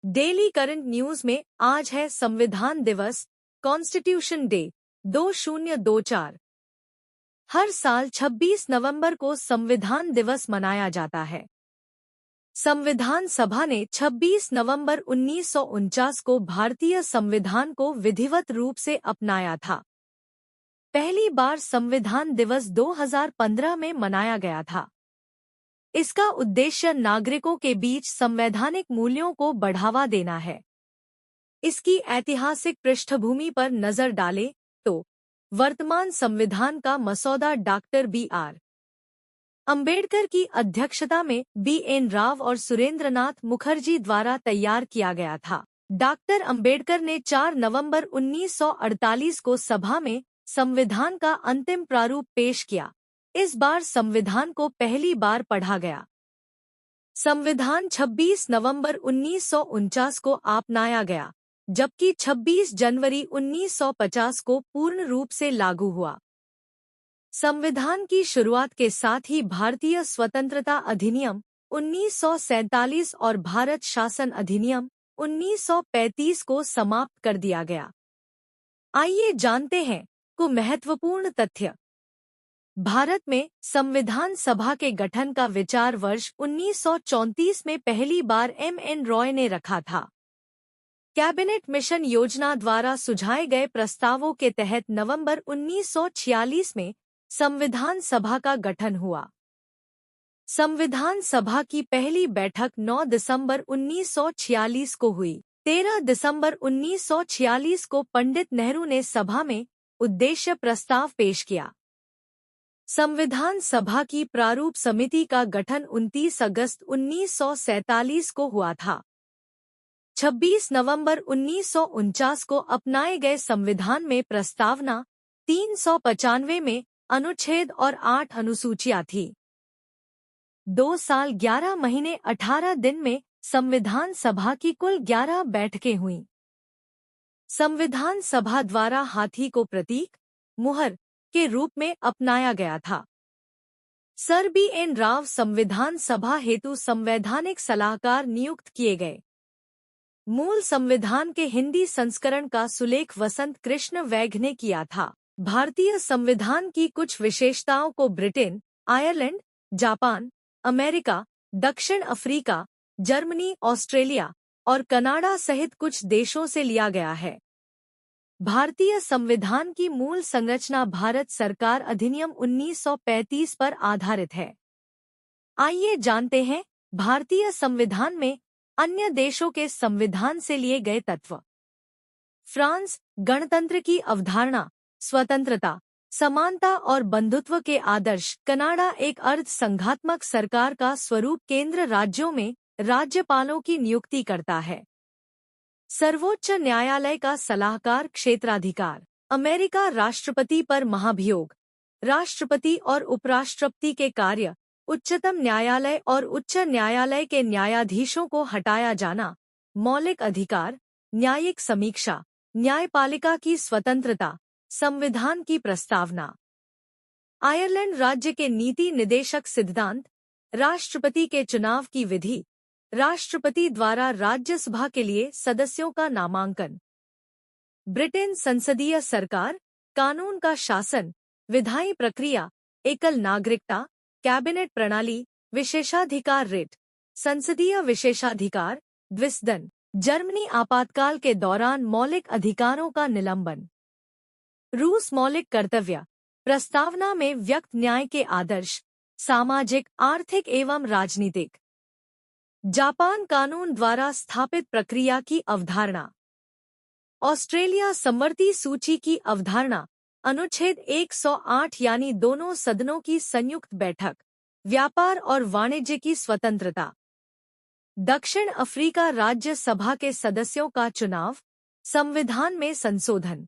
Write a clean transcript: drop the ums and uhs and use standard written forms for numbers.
Daily current news में आज है संविधान दिवस, कॉन्स्टिट्यूशन डे 2024। हर साल 26 नवंबर को संविधान दिवस मनाया जाता है। संविधान सभा ने 26 नवंबर 1949 को भारतीय संविधान को विधिवत रूप से अपनाया था। पहली बार संविधान दिवस 2015 में मनाया गया था। इसका उद्देश्य नागरिकों के बीच संवैधानिक मूल्यों को बढ़ावा देना है। इसकी ऐतिहासिक पृष्ठभूमि पर नजर डालें तो वर्तमान संविधान का मसौदा डॉक्टर बी.आर. अंबेडकर की अध्यक्षता में बी.एन. राव और सुरेंद्रनाथ मुखर्जी द्वारा तैयार किया गया था। डॉक्टर अंबेडकर ने 4 नवंबर 1948 को सभा में संविधान का अंतिम प्रारूप पेश किया। इस बार संविधान को पहली बार पढ़ा गया। संविधान 26 नवंबर 1949 को अपनाया गया, जबकि 26 जनवरी 1950 को पूर्ण रूप से लागू हुआ। संविधान की शुरुआत के साथ ही भारतीय स्वतंत्रता अधिनियम 1947 और भारत शासन अधिनियम 1935 को समाप्त कर दिया गया। आइए जानते हैं कुछ महत्वपूर्ण तथ्य। भारत में संविधान सभा के गठन का विचार वर्ष 1934 में पहली बार एम.एन. रॉय ने रखा था। कैबिनेट मिशन योजना द्वारा सुझाए गए प्रस्तावों के तहत नवंबर 1946 में संविधान सभा का गठन हुआ। संविधान सभा की पहली बैठक 9 दिसंबर 1946 को हुई। 13 दिसंबर 1946 को पंडित नेहरू ने सभा में उद्देश्य प्रस्ताव पेश किया। संविधान सभा की प्रारूप समिति का गठन 29 अगस्त 1947 को हुआ था। 26 नवंबर 1949 को अपनाए गए संविधान में प्रस्तावना 395 में अनुच्छेद और 8 अनुसूचियां थी। 2 साल 11 महीने 18 दिन में संविधान सभा की कुल 11 बैठकें हुईं। संविधान सभा द्वारा हाथी को प्रतीक, मुहर के रूप में अपनाया गया था। Sir BN. राव संविधान सभा हेतु संवैधानिक सलाहकार नियुक्त किए गए। मूल संविधान के हिंदी संस्करण का सुलेख वसंत कृष्ण वैघ ने किया था। भारतीय संविधान की कुछ विशेषताओं को ब्रिटेन, आयरलैंड, जापान, अमेरिका, दक्षिण अफ्रीका, जर्मनी, ऑस्ट्रेलिया और कनाडा सहित कुछ देशों से लिया गया है। भारतीय संविधान की मूल संरचना भारत सरकार अधिनियम 1935 पर आधारित है। आइए जानते हैं भारतीय संविधान में अन्य देशों के संविधान से लिए गए तत्व। फ्रांस, गणतंत्र की अवधारणा, स्वतंत्रता, समानता और बंधुत्व के आदर्श। कनाडा, एक अर्ध संघात्मक सरकार का स्वरूप केंद्र राज्यों में राज्यपालों की नियुक्ति करता है। सर्वोच्च न्यायालय का सलाहकार क्षेत्राधिकार। अमेरिका, राष्ट्रपति पर महाभियोग, राष्ट्रपति और उपराष्ट्रपति के कार्य, उच्चतम न्यायालय और उच्च न्यायालय के न्यायाधीशों को हटाया जाना, मौलिक अधिकार, न्यायिक समीक्षा, न्यायपालिका की स्वतंत्रता, संविधान की प्रस्तावना। आयरलैंड राज्य के नीति निदेशक सिद्धांत, राष्ट्रपति के चुनाव की विधि, राष्ट्रपति द्वारा राज्यसभा के लिए सदस्यों का नामांकन। ब्रिटेन, संसदीय सरकार, कानून का शासन, विधायी प्रक्रिया, एकल नागरिकता, कैबिनेट प्रणाली, विशेषाधिकार रिट, संसदीय विशेषाधिकार, द्विसदन। जर्मनी, आपातकाल के दौरान मौलिक अधिकारों का निलंबन। रूस, मौलिक कर्तव्य, प्रस्तावना में व्यक्त न्याय के आदर्श, सामाजिक, आर्थिक एवं राजनीतिक। जापान, कानून द्वारा स्थापित प्रक्रिया की अवधारणा। ऑस्ट्रेलिया, समवर्ती सूची की अवधारणा, अनुच्छेद 108 यानी दोनों सदनों की संयुक्त बैठक, व्यापार और वाणिज्य की स्वतंत्रता। दक्षिण अफ्रीका, राज्य सभा के सदस्यों का चुनाव, संविधान में संशोधन।